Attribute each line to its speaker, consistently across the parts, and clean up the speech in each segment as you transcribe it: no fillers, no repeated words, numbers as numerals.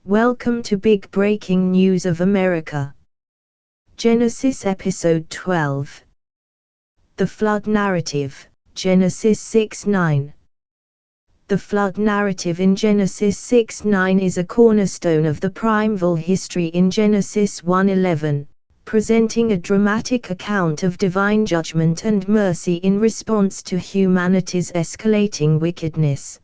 Speaker 1: Welcome to Big Breaking News of America. Genesis Episode 12. The Flood Narrative, Genesis 6:9. The flood narrative in Genesis 6:9 is a cornerstone of the primeval history in Genesis 1:11, presenting a dramatic account of divine judgment and mercy in response to humanity's escalating wickedness.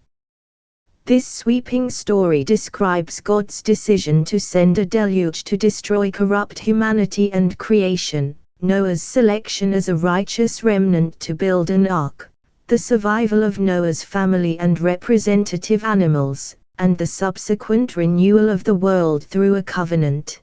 Speaker 1: This sweeping story describes God's decision to send a deluge to destroy corrupt humanity and creation, Noah's selection as a righteous remnant to build an ark, the survival of Noah's family and representative animals, and the subsequent renewal of the world through a covenant.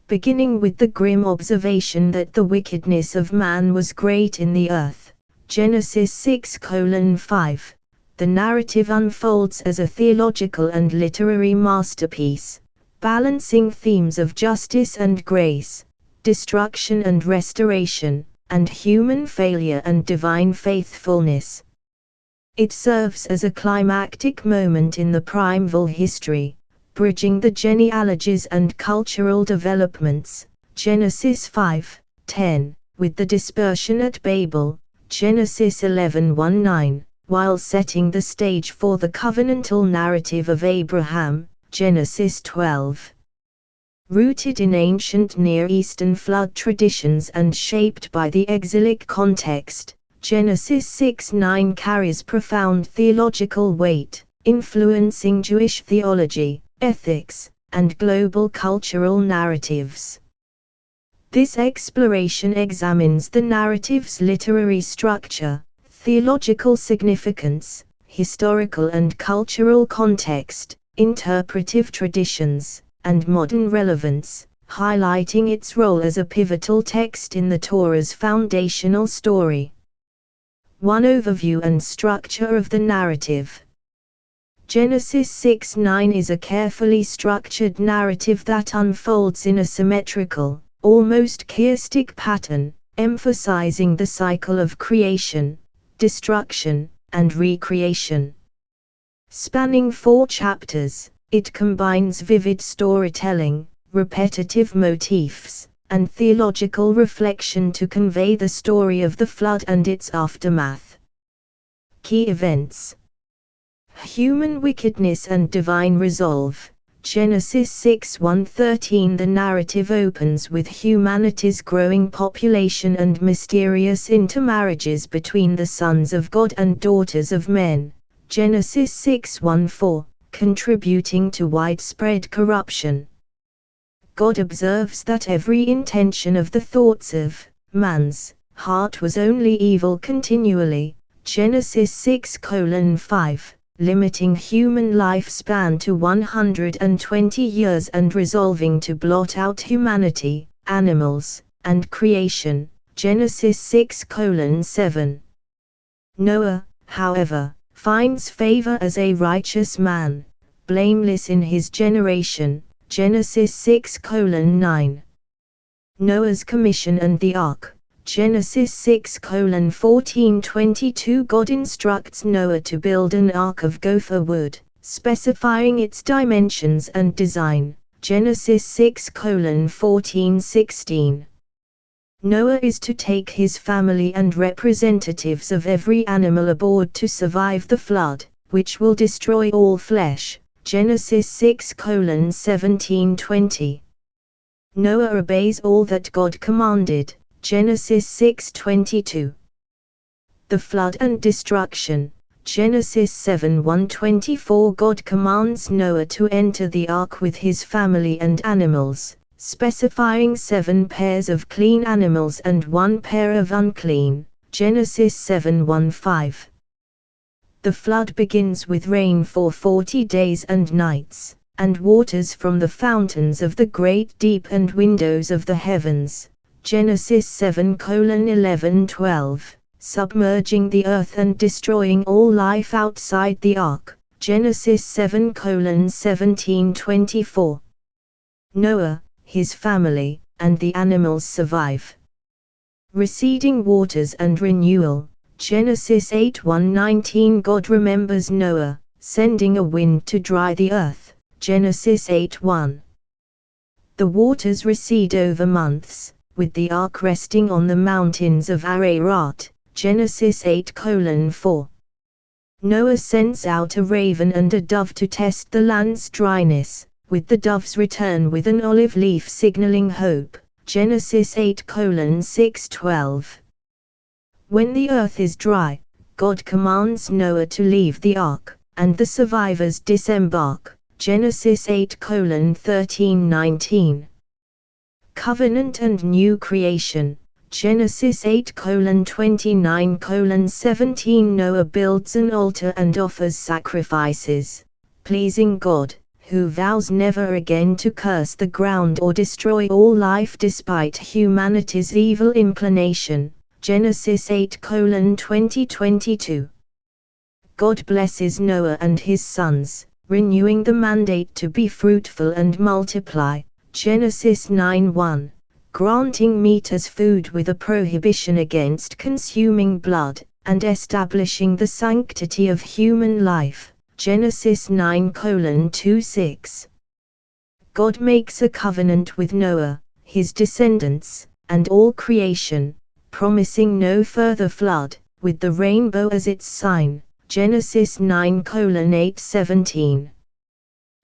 Speaker 1: Beginning with the grim observation that the wickedness of man was great in the earth, Genesis 6:5. The narrative unfolds as a theological and literary masterpiece, balancing themes of justice and grace, destruction and restoration, and human failure and divine faithfulness. It serves as a climactic moment in the primeval history, bridging the genealogies and cultural developments, Genesis 5:10, with the dispersion at Babel, Genesis 11:19. While setting the stage for the covenantal narrative of Abraham, Genesis 12. Rooted in ancient Near Eastern flood traditions and shaped by the exilic context, Genesis 6:9 carries profound theological weight, influencing Jewish theology, ethics, and global cultural narratives. This exploration examines the narrative's literary structure, theological significance, historical and cultural context, interpretive traditions, and modern relevance, highlighting its role as a pivotal text in the Torah's foundational story. 1. Overview and structure of the narrative. Genesis 6:9 is a carefully structured narrative that unfolds in a symmetrical, almost chiastic pattern, emphasizing the cycle of creation, destruction, and recreation. Spanning 4 chapters, it combines vivid storytelling, repetitive motifs, and theological reflection to convey the story of the flood and its aftermath. Key events: human wickedness and divine resolve. Genesis 6:1-13. The narrative opens with humanity's growing population and mysterious intermarriages between the sons of God and daughters of men, Genesis 6:1-4, contributing to widespread corruption. God observes that every intention of the thoughts of man's heart was only evil continually, Genesis 6:5. Limiting human lifespan to 120 years and resolving to blot out humanity, animals, and creation, Genesis 6:7. Noah, however, finds favor as a righteous man, blameless in his generation, Genesis 6:9. Noah's commission and the ark. Genesis 6:14-22. God instructs Noah to build an ark of gopher wood, specifying its dimensions and design, Genesis 6:14-16. Noah is to take his family and representatives of every animal aboard to survive the flood, which will destroy all flesh, Genesis 6:17-20. Noah obeys all that God commanded, Genesis 6:22. The flood and destruction. Genesis 7:1-24. God commands Noah to enter the ark with his family and animals, specifying 7 pairs of clean animals and 1 pair of unclean, Genesis 7:1-5. The flood begins with rain for 40 days and nights, and waters from the fountains of the great deep and windows of the heavens, Genesis 7:11-12, submerging the earth and destroying all life outside the ark, Genesis 7:17-24. Noah, his family, and the animals survive. Receding waters and renewal. Genesis 8:1-19. God remembers Noah, sending a wind to dry the earth, Genesis 8:1. The waters recede over months, with the ark resting on the mountains of Ararat. Genesis 8:4. Noah sends out a raven and a dove to test the land's dryness, with the dove's return with an olive leaf signaling hope. Genesis 8:6-12. When the earth is dry, God commands Noah to leave the ark, and the survivors disembark. Genesis 8:13-19. Covenant and new creation. Genesis 8:29-17. Noah builds an altar and offers sacrifices, pleasing God, who vows never again to curse the ground or destroy all life despite humanity's evil inclination. Genesis 8:20-22. God blesses Noah and his sons, renewing the mandate to be fruitful and multiply. Genesis 9:1. Granting meat as food with a prohibition against consuming blood, and establishing the sanctity of human life. Genesis 9:26. God makes a covenant with Noah, his descendants, and all creation, promising no further flood, with the rainbow as its sign. Genesis 9:8-17.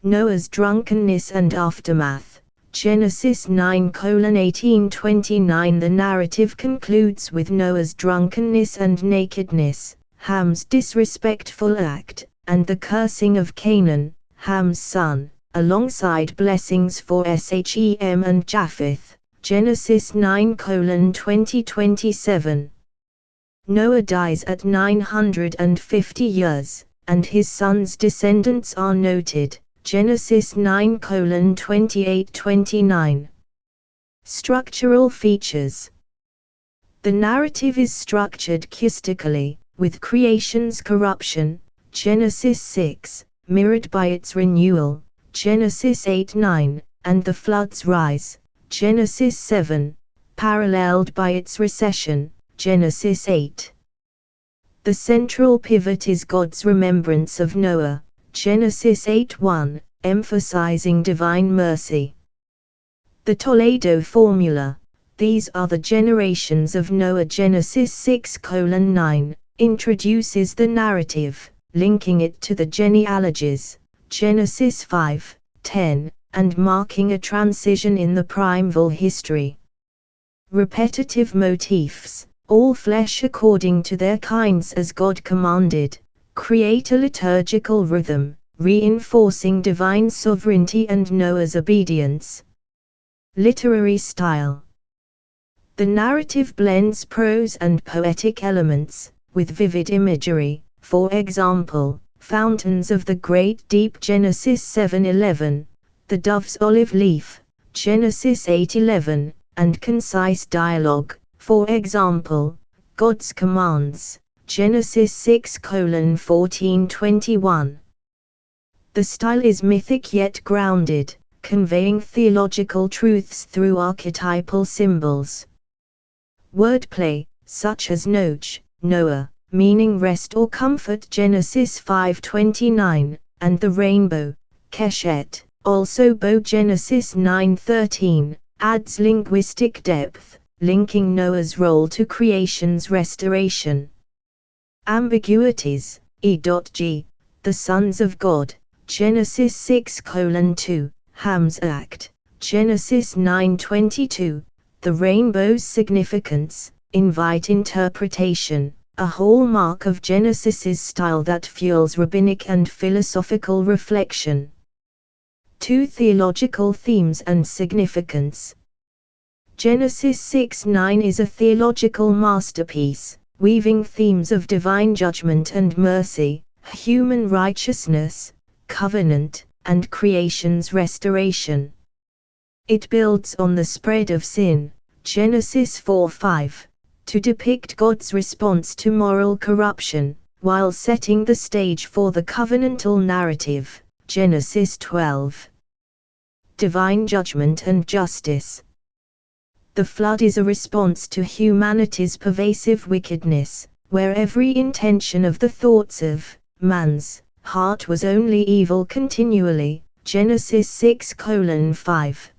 Speaker 1: Noah's drunkenness and aftermath. Genesis 9:18-29. The narrative concludes with Noah's drunkenness and nakedness, Ham's disrespectful act, and the cursing of Canaan, Ham's son, alongside blessings for Shem and Japheth. Genesis 9:20-27. Noah dies at 950 years, and his sons' descendants are noted. Genesis 9:28-29. Structural features. The narrative is structured chiastically, with creation's corruption, Genesis 6, mirrored by its renewal, Genesis 8:9, and the flood's rise, Genesis 7, paralleled by its recession, Genesis 8. The central pivot is God's remembrance of Noah, Genesis 8:1, emphasizing divine mercy. The Toledo formula. These are the generations of Noah. Genesis 6:9, introduces the narrative, linking it to the genealogies, Genesis 5:10, and marking a transition in the primeval history. Repetitive motifs. All flesh according to their kinds as God commanded, create a liturgical rhythm, reinforcing divine sovereignty and Noah's obedience. Literary style. The narrative blends prose and poetic elements, with vivid imagery, for example, fountains of the great deep Genesis 7:11, the dove's olive leaf, Genesis 8:11, and concise dialogue, for example, God's commands, Genesis 6:14-21. The style is mythic yet grounded, conveying theological truths through archetypal symbols. Wordplay, such as Noach, Noah, meaning rest or comfort, Genesis 5:29, and the rainbow, Keshet, also bow, Genesis 9:13, adds linguistic depth, linking Noah's role to creation's restoration. Ambiguities. E.G. The sons of God, Genesis 6:2, Ham's act, Genesis 9:22, the rainbow's significance, invite interpretation, a hallmark of Genesis's style that fuels rabbinic and philosophical reflection. 2 Theological themes and significance. Genesis 6:9 is a theological masterpiece, weaving themes of divine judgment and mercy, human righteousness, covenant, and creation's restoration. It builds on the spread of sin, Genesis 4:5, to depict God's response to moral corruption, while setting the stage for the covenantal narrative, Genesis 12. Divine judgment and justice. The flood is a response to humanity's pervasive wickedness, where every intention of the thoughts of man's heart was only evil continually. Genesis 6:5.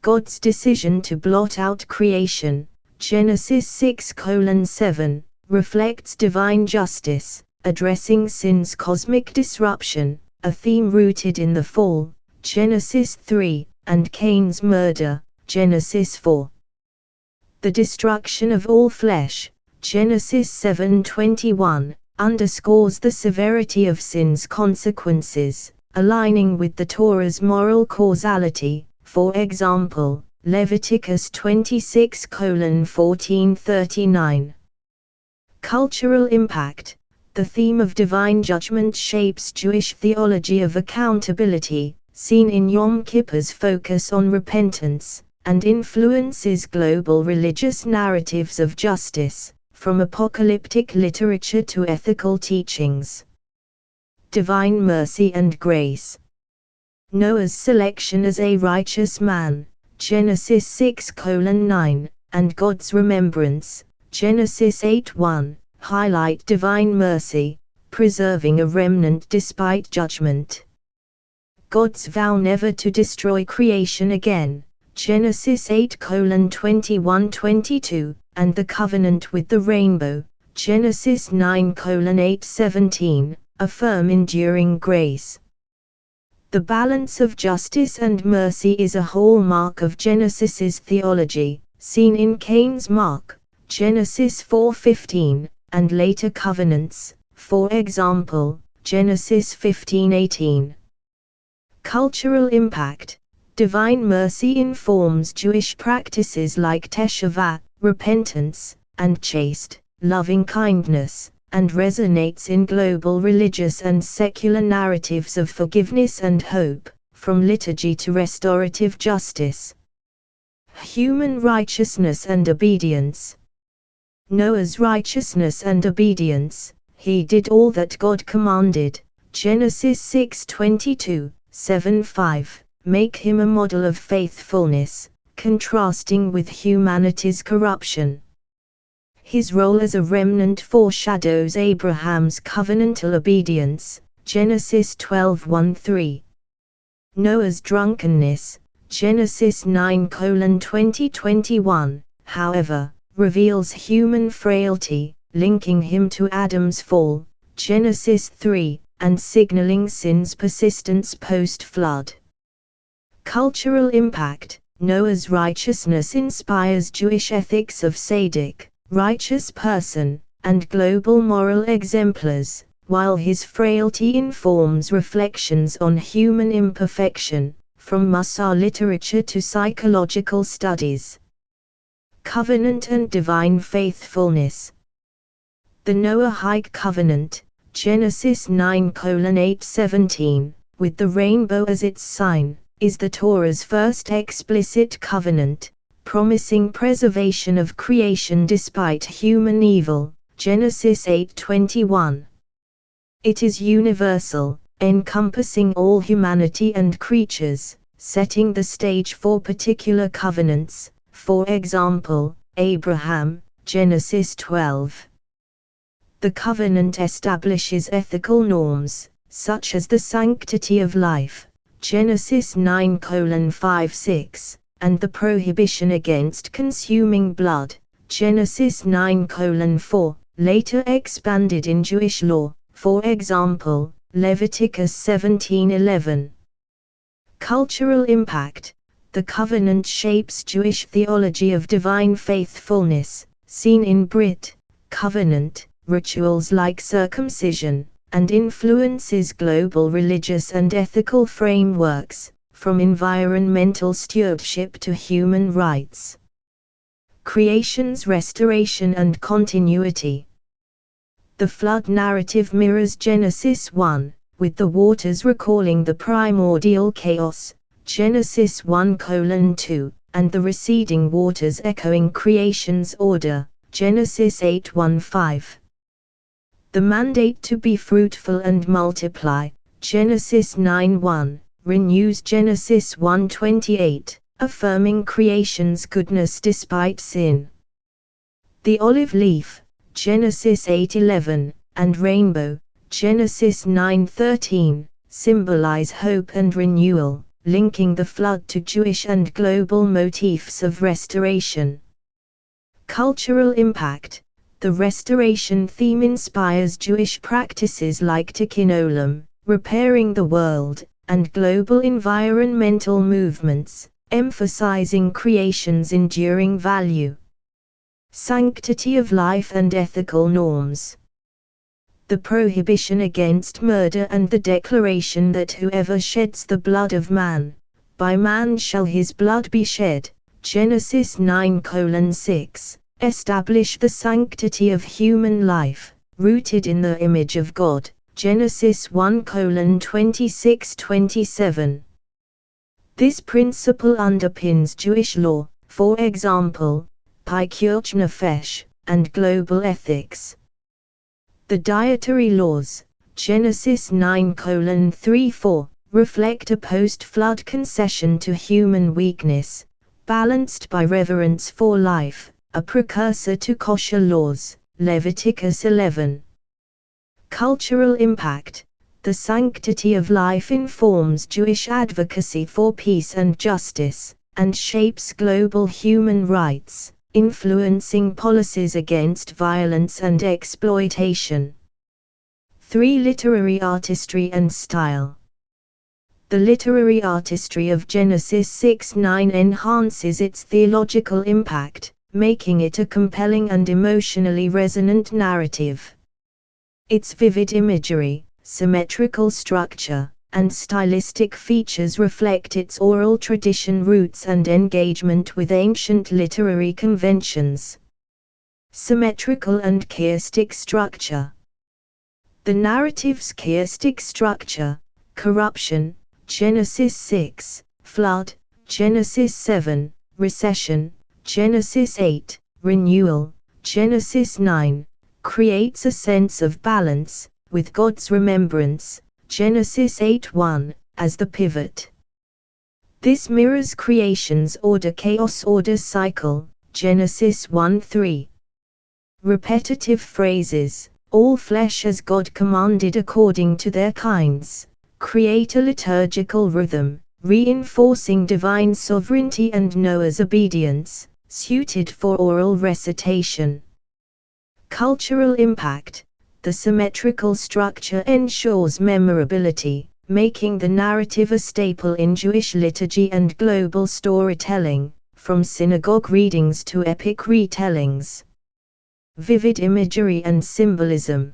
Speaker 1: God's decision to blot out creation, Genesis 6:7, reflects divine justice, addressing sin's cosmic disruption, a theme rooted in the fall, Genesis 3, and Cain's murder, Genesis 4. The destruction of all flesh, Genesis 7:21, underscores the severity of sin's consequences, aligning with the Torah's moral causality. For example, Leviticus 26:14-39. Cultural impact. The theme of divine judgment shapes Jewish theology of accountability, seen in Yom Kippur's focus on repentance, and influences global religious narratives of justice, from apocalyptic literature to ethical teachings. Divine mercy and grace. Noah's selection as a righteous man, Genesis 6:9, and God's remembrance, Genesis 8:1, highlight divine mercy, preserving a remnant despite judgment. God's vow never to destroy creation again, Genesis 8:21-22, and the covenant with the rainbow, Genesis 9:8-17, affirm enduring grace. The balance of justice and mercy is a hallmark of Genesis's theology, seen in Cain's mark, Genesis 4:15, and later covenants, for example, Genesis 15:18. Cultural impact. Divine mercy informs Jewish practices like Teshuvah, repentance, and chaste, loving kindness, and resonates in global religious and secular narratives of forgiveness and hope, from liturgy to restorative justice. Human righteousness and obedience. Noah's righteousness and obedience. He did all that God commanded, Genesis 6:22-7-5, make him a model of faithfulness, contrasting with humanity's corruption. His role as a remnant foreshadows Abraham's covenantal obedience, Genesis 12:1-3. Noah's drunkenness, Genesis 9:20-21, however, reveals human frailty, linking him to Adam's fall, Genesis 3, and signaling sin's persistence post-flood. Cultural impact. Noah's righteousness inspires Jewish ethics of tzaddik, righteous person, and global moral exemplars, while his frailty informs reflections on human imperfection, from Musar literature to psychological studies. Covenant and divine faithfulness. The Noahide covenant, Genesis 9:8-17, with the rainbow as its sign, is the Torah's first explicit covenant, promising preservation of creation despite human evil, Genesis 8:21. It is universal, encompassing all humanity and creatures, setting the stage for particular covenants, for example, Abraham, Genesis 12. The covenant establishes ethical norms, such as the sanctity of life, Genesis 9:5-6, and the prohibition against consuming blood, Genesis 9:4, later expanded in Jewish law, for example, Leviticus 17:11. Cultural impact. The covenant shapes Jewish theology of divine faithfulness, seen in Brit, covenant, rituals like circumcision, and influences global religious and ethical frameworks, from environmental stewardship to human rights. Creation's restoration and continuity. The flood narrative mirrors Genesis 1, with the waters recalling the primordial chaos, Genesis 1:2, and the receding waters echoing creation's order, Genesis 8:1-5. The mandate to be fruitful and multiply, Genesis 9:1, renews Genesis 1:28, affirming creation's goodness despite sin. The olive leaf, Genesis 8:11, and rainbow, Genesis 9:13, symbolize hope and renewal, linking the flood to Jewish and global motifs of restoration. Cultural impact. The restoration theme inspires Jewish practices like Tikkun Olam, repairing the world, and global environmental movements, emphasizing creation's enduring value. Sanctity of life and ethical norms. The prohibition against murder and the declaration that whoever sheds the blood of man, by man shall his blood be shed, Genesis 9:6, establish the sanctity of human life, rooted in the image of God, Genesis 1:26-27. This principle underpins Jewish law, for example, Pikuach Nefesh, and global ethics. The dietary laws, Genesis 9:3-4, reflect a post-flood concession to human weakness, balanced by reverence for life, a precursor to kosher laws, Leviticus 11. Cultural impact. The sanctity of life informs Jewish advocacy for peace and justice, and shapes global human rights, influencing policies against violence and exploitation. 3. Literary artistry and style. The literary artistry of Genesis 6:9 enhances its theological impact, making it a compelling and emotionally resonant narrative. Its vivid imagery, symmetrical structure, and stylistic features reflect its oral tradition roots and engagement with ancient literary conventions. Symmetrical and chiastic structure. The narrative's chiastic structure, corruption, Genesis 6, flood, Genesis 7, recession, Genesis 8, renewal, Genesis 9, creates a sense of balance, with God's remembrance, Genesis 8:1, as the pivot. This mirrors creation's order-chaos-order cycle, Genesis 1:3. Repetitive phrases, all flesh as God commanded according to their kinds, create a liturgical rhythm, reinforcing divine sovereignty and Noah's obedience, suited for oral recitation. Cultural impact. The symmetrical structure ensures memorability, making the narrative a staple in Jewish liturgy and global storytelling, from synagogue readings to epic retellings. Vivid imagery and symbolism.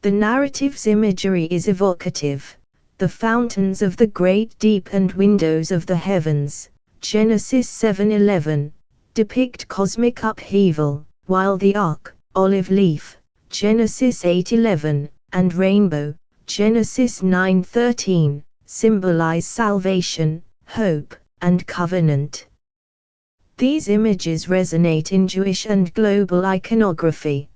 Speaker 1: The narrative's imagery is evocative. The fountains of the great deep and windows of the heavens, Genesis 7:11, depict cosmic upheaval, while the ark, olive leaf, Genesis 8:11, and rainbow, Genesis 9:13, symbolize salvation, hope, and covenant. These images resonate in Jewish and global iconography.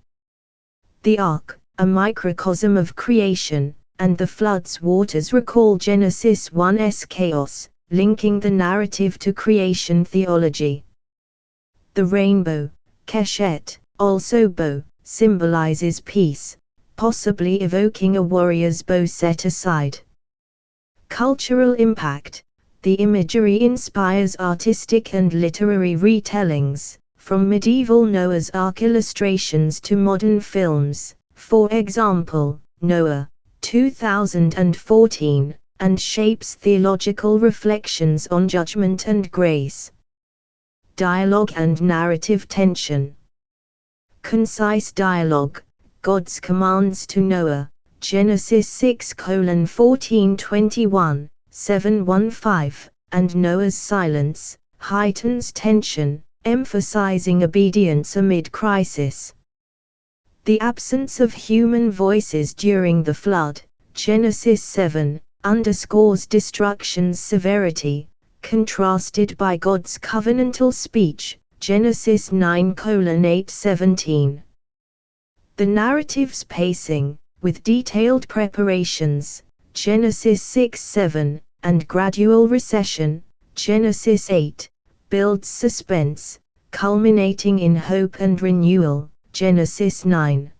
Speaker 1: The ark, a microcosm of creation, and the flood's waters recall Genesis 1's chaos, linking the narrative to creation theology. The rainbow, keshet, also bow, symbolizes peace, possibly evoking a warrior's bow set aside. Cultural impact. The imagery inspires artistic and literary retellings, from medieval Noah's Ark illustrations to modern films, for example, Noah, 2014, and shapes theological reflections on judgment and grace. Dialogue and narrative tension. Concise dialogue, God's commands to Noah, Genesis 6:14-21, 7:15, and Noah's silence, heightens tension, emphasizing obedience amid crisis. The absence of human voices during the flood, Genesis 7, underscores destruction's severity, contrasted by God's covenantal speech, Genesis 9:8-17. The narrative's pacing, with detailed preparations, Genesis 6:7, and gradual recession, Genesis 8, builds suspense, culminating in hope and renewal, Genesis 9.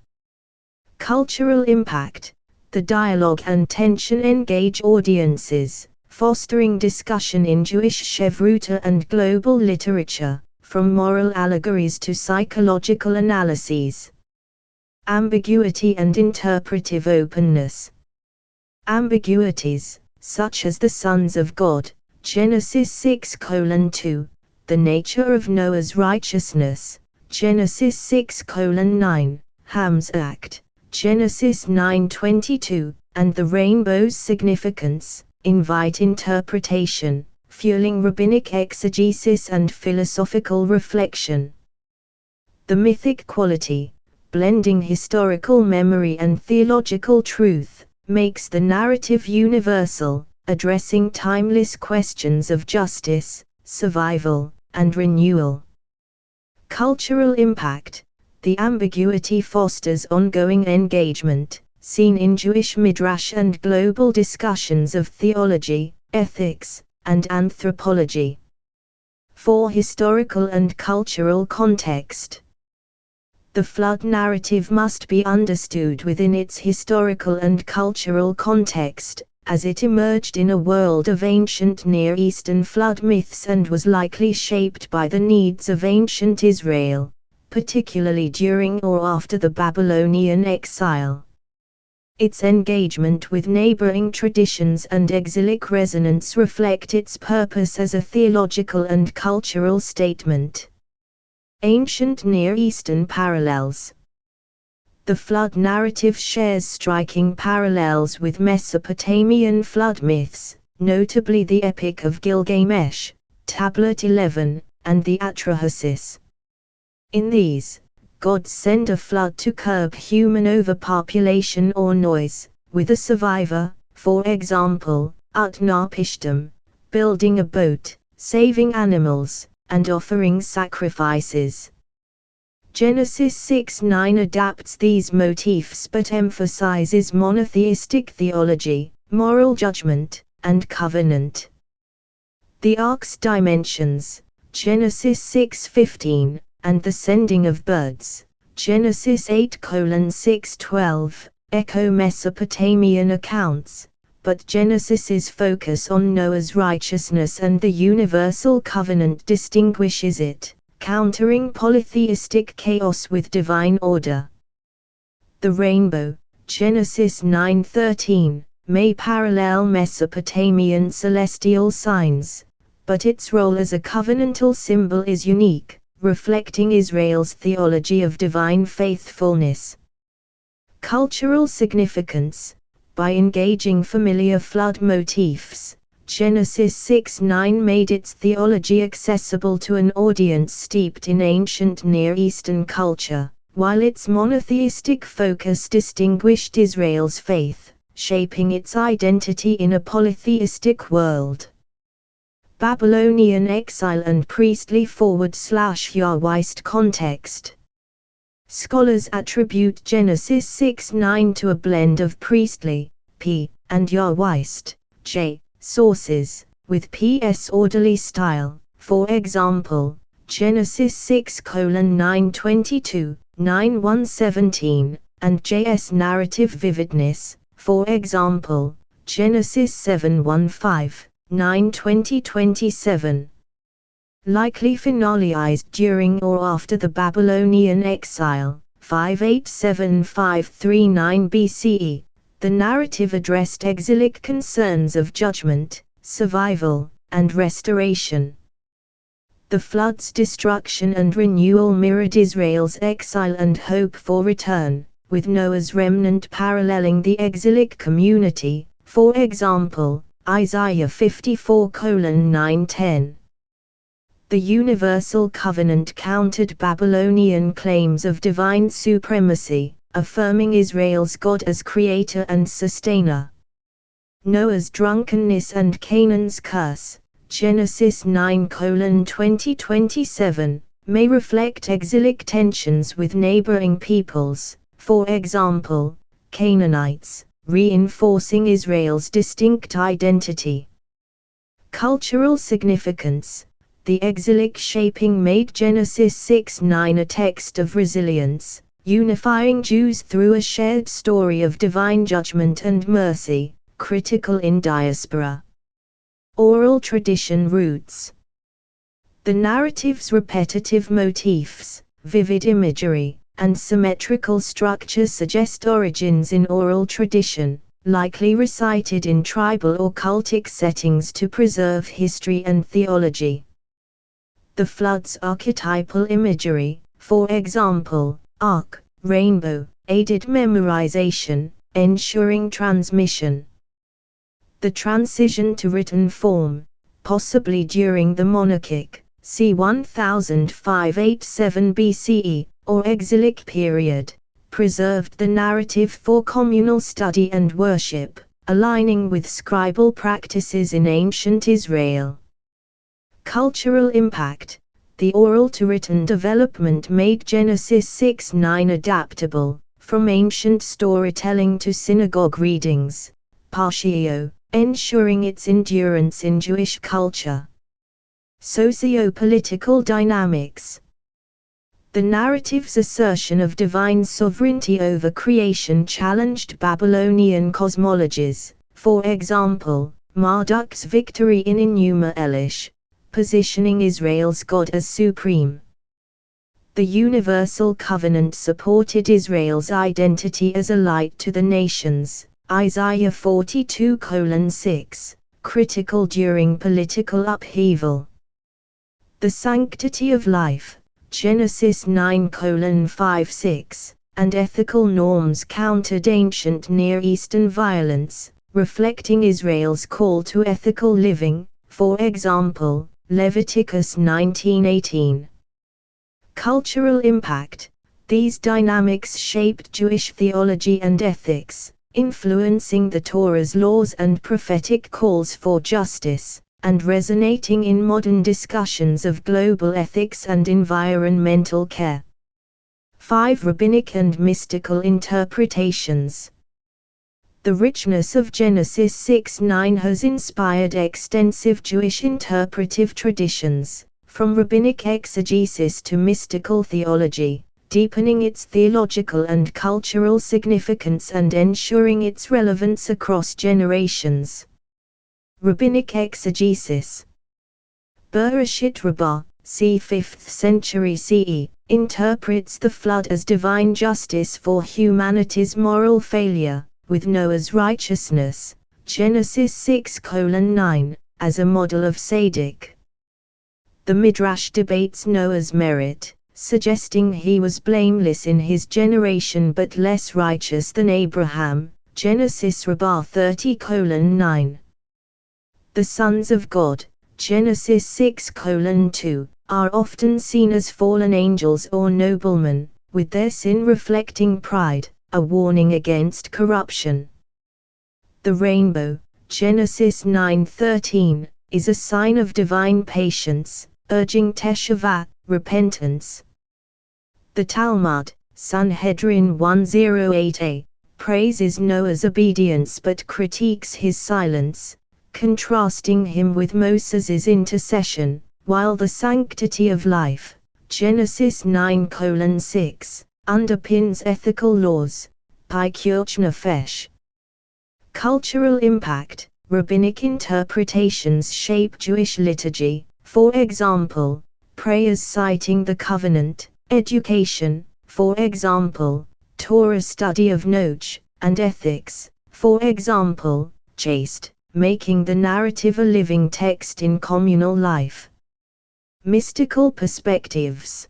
Speaker 1: Cultural impact. The dialogue and tension engage audiences, fostering discussion in Jewish Chevruta and global literature, from moral allegories to psychological analyses. Ambiguity and interpretive openness. Ambiguities, such as the sons of God, Genesis 6:2, the nature of Noah's righteousness, Genesis 6:9, Ham's act, Genesis 9:22, and the rainbow's significance, invite interpretation, fueling rabbinic exegesis and philosophical reflection. The mythic quality, blending historical memory and theological truth, makes the narrative universal, addressing timeless questions of justice, survival, and renewal. Cultural impact. The ambiguity fosters ongoing engagement, seen in Jewish midrash and global discussions of theology, ethics, and anthropology. 4. Historical and cultural context. The flood narrative must be understood within its historical and cultural context, as it emerged in a world of ancient Near Eastern flood myths and was likely shaped by the needs of ancient Israel, particularly during or after the Babylonian exile. Its engagement with neighboring traditions and exilic resonance reflect its purpose as a theological and cultural statement. Ancient Near Eastern parallels. The flood narrative shares striking parallels with Mesopotamian flood myths, notably the Epic of Gilgamesh, Tablet 11, and the Atrahasis. In these, gods send a flood to curb human overpopulation or noise, with a survivor, for example, Utnapishtim, building a boat, saving animals, and offering sacrifices. Genesis 6:9 adapts these motifs but emphasizes monotheistic theology, moral judgment, and covenant. The ark's dimensions, Genesis 6:15, and the sending of birds, Genesis 8:6-12, echo Mesopotamian accounts, but Genesis's focus on Noah's righteousness and the universal covenant distinguishes it, countering polytheistic chaos with divine order. The rainbow, Genesis 9:13, may parallel Mesopotamian celestial signs, but its role as a covenantal symbol is unique, reflecting Israel's theology of divine faithfulness. Cultural significance. By engaging familiar flood motifs, Genesis 6:9 made its theology accessible to an audience steeped in ancient Near Eastern culture, while its monotheistic focus distinguished Israel's faith, shaping its identity in a polytheistic world. Babylonian exile and priestly /Yahwist context. Scholars attribute Genesis 6:9 to a blend of priestly, p, and Yahwist, j, sources, with p.'s orderly style, for example, Genesis 6:9-22, 9:1-17, and j.'s narrative vividness, for example, Genesis 7:1-5, 9:20-27. Likely finalized during or after the Babylonian exile, 587-539 BCE, the narrative addressed exilic concerns of judgment, survival, and restoration. The flood's destruction and renewal mirrored Israel's exile and hope for return, with Noah's remnant paralleling the exilic community, for example, Isaiah 54:9-10. The Universal Covenant countered Babylonian claims of divine supremacy, affirming Israel's God as creator and sustainer. Noah's drunkenness and Canaan's curse, Genesis 9:20-27, may reflect exilic tensions with neighboring peoples, for example, Canaanites, reinforcing Israel's distinct identity. Cultural significance. The exilic shaping made Genesis 6:9 a text of resilience, unifying Jews through a shared story of divine judgment and mercy, critical in diaspora. Oral tradition roots. The narrative's repetitive motifs, vivid imagery, and symmetrical structure suggest origins in oral tradition, likely recited in tribal or cultic settings to preserve history and theology. The flood's archetypal imagery, for example, ark, rainbow, aided memorization, ensuring transmission. The transition to written form, possibly during the monarchic, c. 1587 BCE, or exilic period, preserved the narrative for communal study and worship, aligning with scribal practices in ancient Israel. Cultural impact. The oral-to-written development made Genesis 6:9 adaptable, from ancient storytelling to synagogue readings, partiio, ensuring its endurance in Jewish culture. Socio-political dynamics. The narrative's assertion of divine sovereignty over creation challenged Babylonian cosmologies, for example, Marduk's victory in Enuma Elish, positioning Israel's God as supreme. The Universal Covenant supported Israel's identity as a light to the nations, Isaiah 42:6, critical during political upheaval. The sanctity of life, Genesis 9:5-6, and ethical norms countered ancient Near Eastern violence, reflecting Israel's call to ethical living, for example, Leviticus 19:18. Cultural impact. These dynamics shaped Jewish theology and ethics, influencing the Torah's laws and prophetic calls for justice, and resonating in modern discussions of global ethics and environmental care. 5 Rabbinic and mystical interpretations. The richness of Genesis 6:9 has inspired extensive Jewish interpretive traditions, from rabbinic exegesis to mystical theology, deepening its theological and cultural significance and ensuring its relevance across generations. Rabbinic exegesis. Bereshit Rabbah, c. 5th century CE, interprets the flood as divine justice for humanity's moral failure, with Noah's righteousness, Genesis 6:9, as a model of tzedek. The Midrash debates Noah's merit, suggesting he was blameless in his generation but less righteous than Abraham, Genesis Rabbah 30:9. The sons of God, Genesis 6:2, are often seen as fallen angels or noblemen, with their sin reflecting pride, a warning against corruption. The rainbow, Genesis 9:13, is a sign of divine patience, urging teshuvah, repentance. The Talmud, Sanhedrin 108a, praises Noah's obedience but critiques his silence, contrasting him with Moses' intercession, while the sanctity of life, Genesis 9:6, underpins ethical laws, Pikuach Nefesh. Cultural impact. Rabbinic interpretations shape Jewish liturgy, for example, prayers citing the covenant, education, for example, Torah study of Noach, and ethics, for example, chaste, making the narrative a living text in communal life. Mystical perspectives.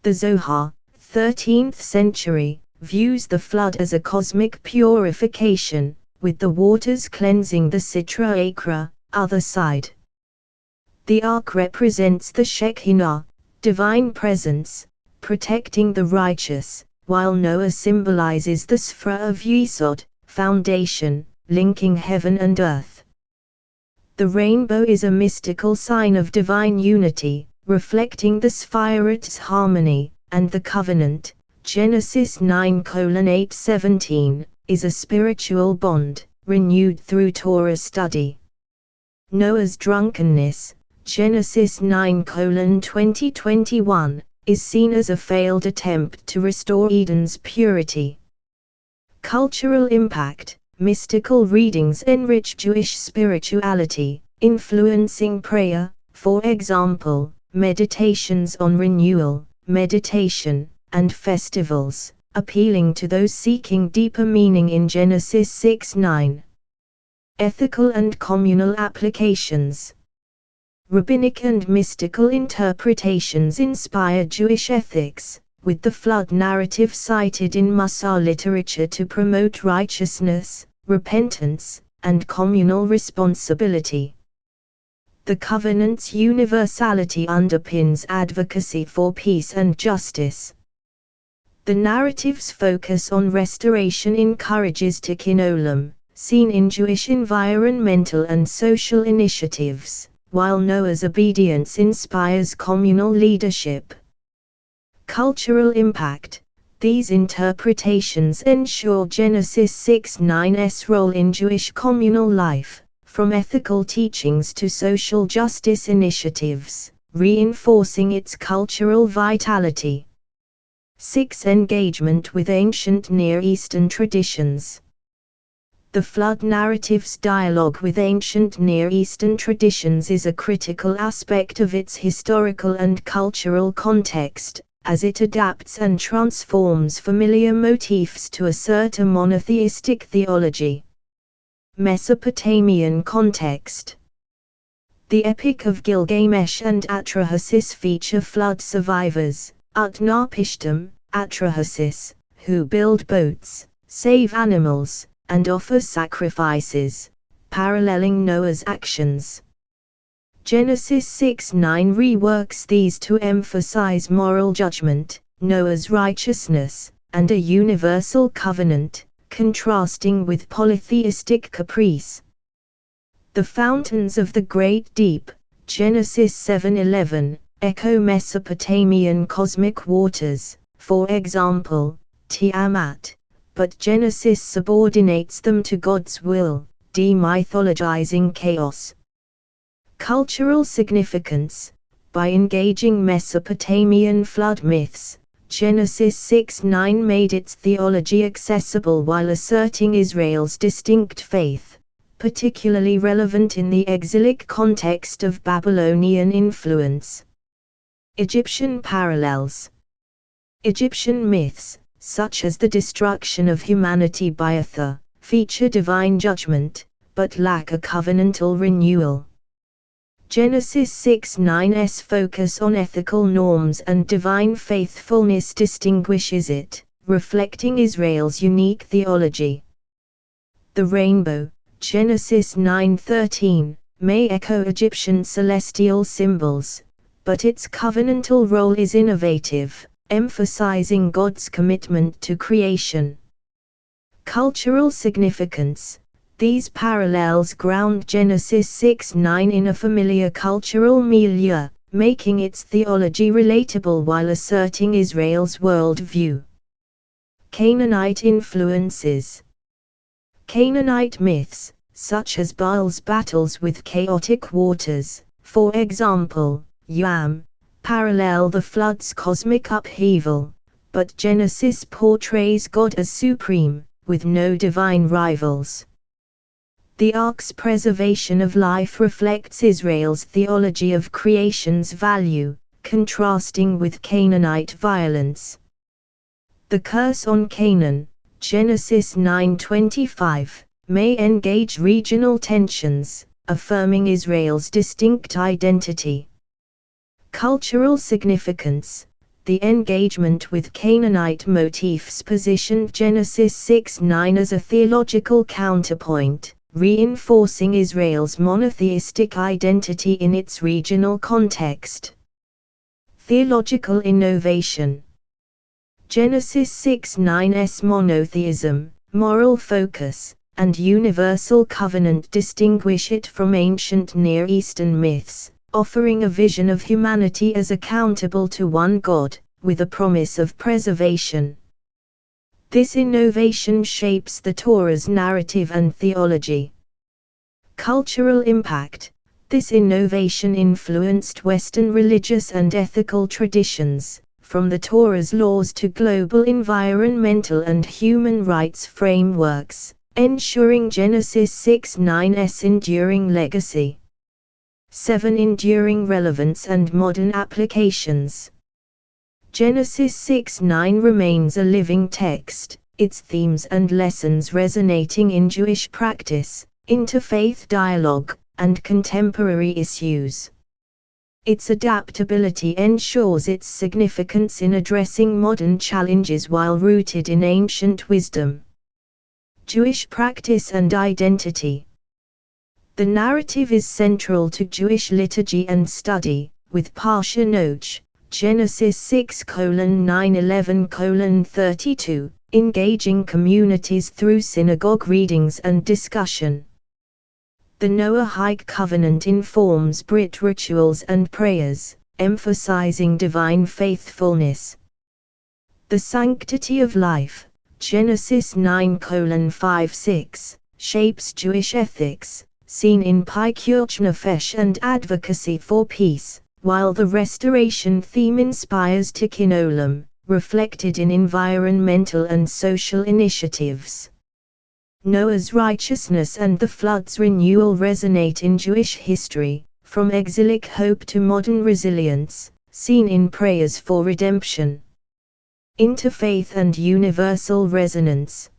Speaker 1: The Zohar, 13th century, views the flood as a cosmic purification, with the waters cleansing the Sitra Achra, other side. The ark represents the Shekinah, divine presence, protecting the righteous, while Noah symbolizes the Sfra of Yesod, foundation, linking heaven and earth. The rainbow is a mystical sign of divine unity, reflecting the Sephiroth's harmony, and the covenant, Genesis 9:8-17, is a spiritual bond, renewed through Torah study. Noah's drunkenness, Genesis 9:20-21, is seen as a failed attempt to restore Eden's purity. Cultural impact. Mystical readings enrich Jewish spirituality, influencing prayer, for example, meditations on renewal, meditation, and festivals, appealing to those seeking deeper meaning in Genesis 6:9. Ethical and communal applications. Rabbinic and mystical interpretations inspire Jewish ethics, with the flood narrative cited in Musar literature to promote righteousness, repentance, and communal responsibility. The covenant's universality underpins advocacy for peace and justice. The narrative's focus on restoration encourages tikkun olam, seen in Jewish environmental and social initiatives, while Noah's obedience inspires communal leadership. Cultural impact. These interpretations ensure Genesis 6:9's role in Jewish communal life, from ethical teachings to social justice initiatives, reinforcing its cultural vitality. 6. Engagement with ancient Near Eastern traditions. The flood narrative's dialogue with ancient Near Eastern traditions is a critical aspect of its historical and cultural context, as it adapts and transforms familiar motifs to assert a monotheistic theology. Mesopotamian context. The Epic of Gilgamesh and Atrahasis feature flood survivors, Utnapishtim, Atrahasis, who build boats, save animals, and offer sacrifices, paralleling Noah's actions. Genesis 6:9 reworks these to emphasize moral judgment, Noah's righteousness, and a universal covenant, contrasting with polytheistic caprice. The fountains of the great deep, Genesis 7:11, echo Mesopotamian cosmic waters, for example, Tiamat, but Genesis subordinates them to God's will, demythologizing chaos. Cultural significance. By engaging Mesopotamian flood myths, Genesis 6:9 made its theology accessible while asserting Israel's distinct faith, particularly relevant in the exilic context of Babylonian influence. Egyptian parallels. Egyptian myths, such as the destruction of humanity by Atha, feature divine judgment, but lack a covenantal renewal. Genesis 6:9's focus on ethical norms and divine faithfulness distinguishes it, reflecting Israel's unique theology. The rainbow, Genesis 9:13, may echo Egyptian celestial symbols, but its covenantal role is innovative, emphasizing God's commitment to creation. Cultural significance. These parallels ground Genesis 6:9 in a familiar cultural milieu, making its theology relatable while asserting Israel's worldview. Canaanite influences. Canaanite myths, such as Baal's battles with chaotic waters, for example, Yam, parallel the flood's cosmic upheaval, but Genesis portrays God as supreme, with no divine rivals. The Ark's preservation of life reflects Israel's theology of creation's value, contrasting with Canaanite violence. The curse on Canaan, Genesis 9:25, may engage regional tensions, affirming Israel's distinct identity. Cultural significance. The engagement with Canaanite motifs positioned Genesis 6:9 as a theological counterpoint, reinforcing Israel's monotheistic identity in its regional context. Theological innovation. Genesis 6:9's monotheism, moral focus, and universal covenant distinguish it from ancient Near Eastern myths, offering a vision of humanity as accountable to one God, with a promise of preservation. This innovation shapes the Torah's narrative and theology. Cultural impact. This innovation influenced Western religious and ethical traditions, from the Torah's laws to global environmental and human rights frameworks, ensuring Genesis 6:9's enduring legacy. 7. Enduring relevance and modern applications. Genesis 6:9 remains a living text, its themes and lessons resonating in Jewish practice, interfaith dialogue, and contemporary issues. Its adaptability ensures its significance in addressing modern challenges while rooted in ancient wisdom. Jewish practice and identity. The narrative is central to Jewish liturgy and study, with Parsha Noach, Genesis 6:9-11:32, engaging communities through synagogue readings and discussion. The Noahide covenant informs Brit rituals and prayers, emphasizing divine faithfulness. The sanctity of life, Genesis 9:5-6, shapes Jewish ethics, seen in Pikuach Nefesh and advocacy for peace, while the restoration theme inspires Tikkun Olam, reflected in environmental and social initiatives. Noah's righteousness and the flood's renewal resonate in Jewish history, from exilic hope to modern resilience, seen in prayers for redemption. Interfaith and universal resonance.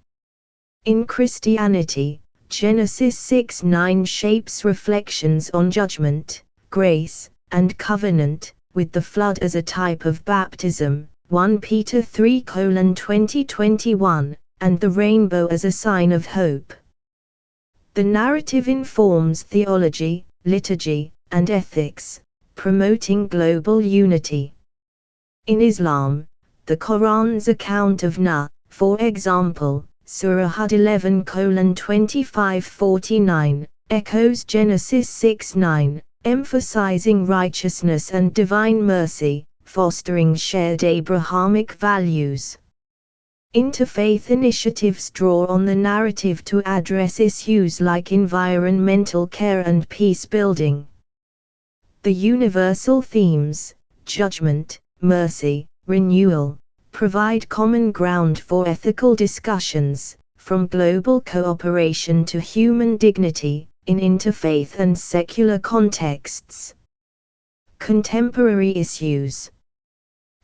Speaker 1: In Christianity, Genesis 6:9 shapes reflections on judgment, grace, and covenant, with the flood as a type of baptism, 1 Peter 3:20-21, and the rainbow as a sign of hope. The narrative informs theology, liturgy, and ethics, promoting global unity. In Islam, the Quran's account of Noah, for example, Surah 11:25-49, echoes Genesis 6:9, emphasizing righteousness and divine mercy, fostering shared Abrahamic values. Interfaith initiatives draw on the narrative to address issues like environmental care and peace building. The universal themes, judgment, mercy, renewal, provide common ground for ethical discussions, from global cooperation to human dignity, in interfaith and secular contexts. Contemporary issues.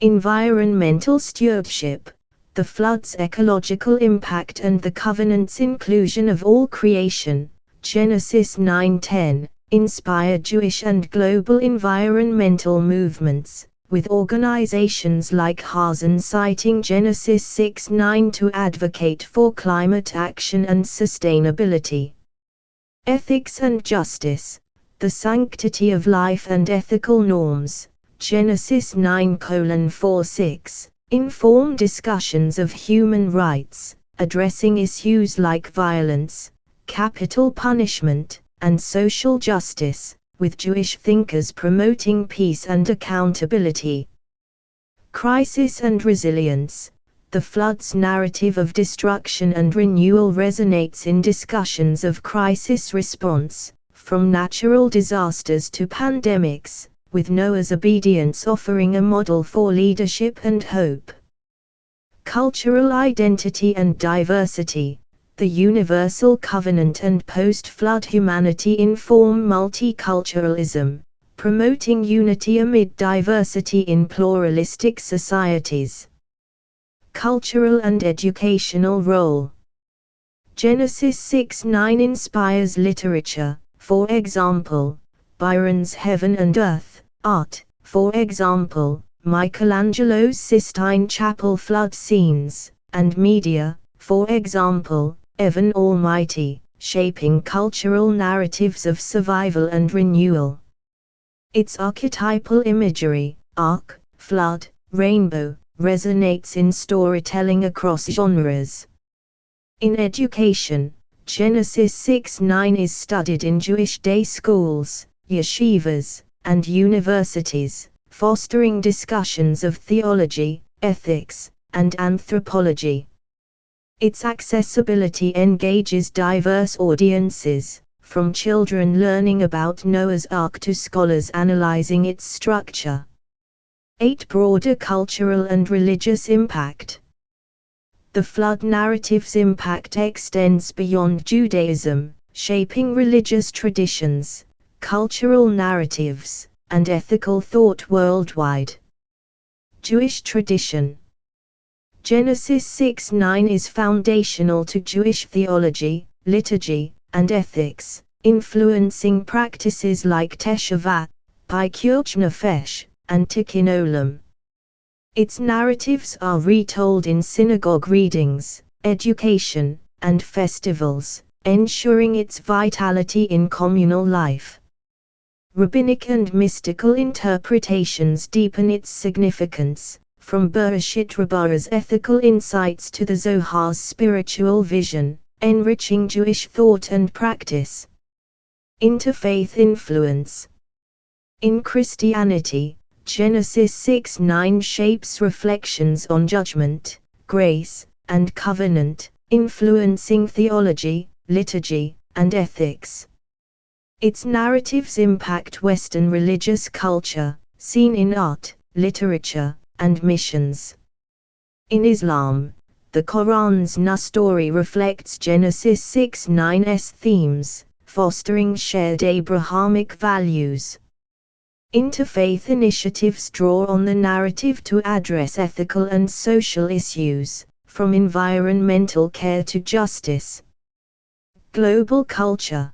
Speaker 1: Environmental stewardship, the flood's ecological impact and the covenant's inclusion of all creation, Genesis 9:10, inspire Jewish and global environmental movements, with organizations like Hazan citing Genesis 6:9 to advocate for climate action and sustainability. Ethics and justice, the sanctity of life and ethical norms, Genesis 9:4-6, inform discussions of human rights, addressing issues like violence, capital punishment, and social justice, with Jewish thinkers promoting peace and accountability. Crisis and resilience, the flood's narrative of destruction and renewal resonates in discussions of crisis response, from natural disasters to pandemics, with Noah's obedience offering a model for leadership and hope. Cultural identity and diversity, the universal covenant and post-flood humanity inform multiculturalism, promoting unity amid diversity in pluralistic societies. Cultural and educational role. Genesis 6:9 inspires literature, for example, Byron's Heaven and Earth, art, for example, Michelangelo's Sistine Chapel flood scenes, and media, for example, Evan Almighty, shaping cultural narratives of survival and renewal. Its archetypal imagery, ark, flood, rainbow, resonates in storytelling across genres. In education, Genesis 6:9 is studied in Jewish day schools, yeshivas, and universities, fostering discussions of theology, ethics, and anthropology. Its accessibility engages diverse audiences, from children learning about Noah's Ark to scholars analyzing its structure. 8. Broader cultural and religious impact. The flood narrative's impact extends beyond Judaism, shaping religious traditions, cultural narratives, and ethical thought worldwide. Jewish tradition. Genesis 6:9 is foundational to Jewish theology, liturgy, and ethics, influencing practices like Teshuvah, Pikuach Nefesh, and Tikkun Olam. Its narratives are retold in synagogue readings, education, and festivals, ensuring its vitality in communal life. Rabbinic and mystical interpretations deepen its significance, from Bereshit Rabbah's ethical insights to the Zohar's spiritual vision, enriching Jewish thought and practice. Interfaith influence. In Christianity, Genesis 6:9 shapes reflections on judgment, grace, and covenant, influencing theology, liturgy, and ethics. Its narratives impact Western religious culture, seen in art, literature, and missions. In Islam, the Quran's Nuh story reflects Genesis 6:9's themes, fostering shared Abrahamic values. Interfaith initiatives draw on the narrative to address ethical and social issues, from environmental care to justice. Global culture.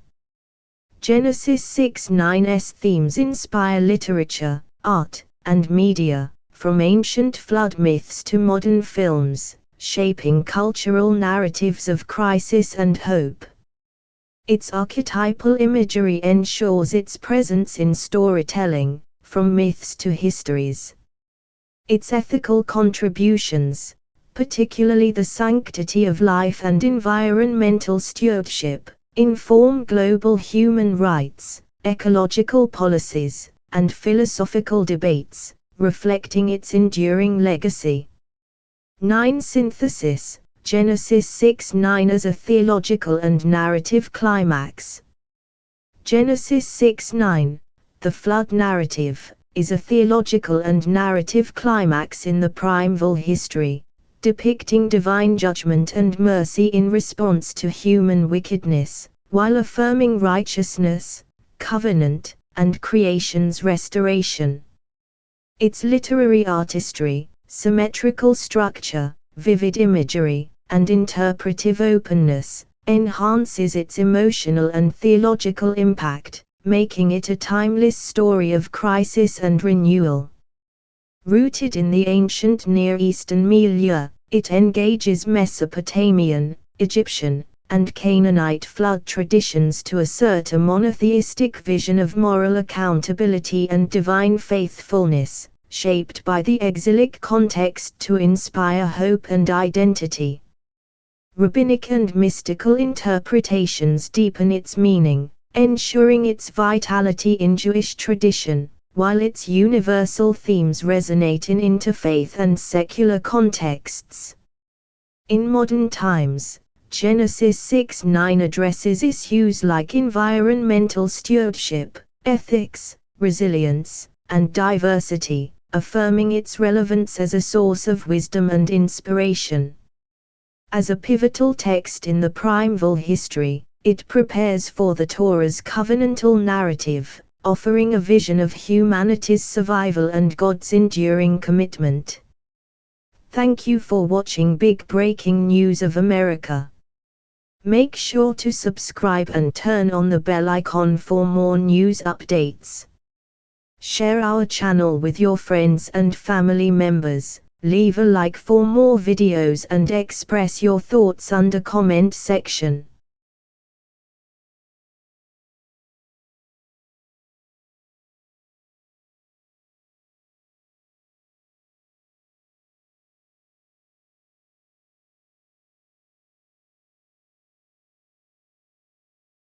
Speaker 1: Genesis 6:9's themes inspire literature, art, and media, from ancient flood myths to modern films, shaping cultural narratives of crisis and hope. Its archetypal imagery ensures its presence in storytelling, from myths to histories. Its ethical contributions, particularly the sanctity of life and environmental stewardship, inform global human rights, ecological policies, and philosophical debates, reflecting its enduring legacy. 9. Synthesis. Genesis 6:9 as a theological and narrative climax. Genesis 6:9, the flood narrative, is a theological and narrative climax in the primeval history, depicting divine judgment and mercy in response to human wickedness, while affirming righteousness, covenant, and creation's restoration. Its literary artistry, symmetrical structure, vivid imagery, and interpretive openness, enhances its emotional and theological impact, making it a timeless story of crisis and renewal. Rooted in the ancient Near Eastern milieu, it engages Mesopotamian, Egyptian, and Canaanite flood traditions to assert a monotheistic vision of moral accountability and divine faithfulness, shaped by the exilic context to inspire hope and identity. Rabbinic and mystical interpretations deepen its meaning, ensuring its vitality in Jewish tradition, while its universal themes resonate in interfaith and secular contexts. In modern times, Genesis 6:9 addresses issues like environmental stewardship, ethics, resilience, and diversity, affirming its relevance as a source of wisdom and inspiration. As a pivotal text in the primeval history, it prepares for the Torah's covenantal narrative, offering a vision of humanity's survival and God's enduring commitment. Thank you for watching Big Breaking News of America. Make sure to subscribe and turn on the bell icon for more news updates. Share our channel with your friends and family members, leave a like for more videos and express your thoughts under comment section.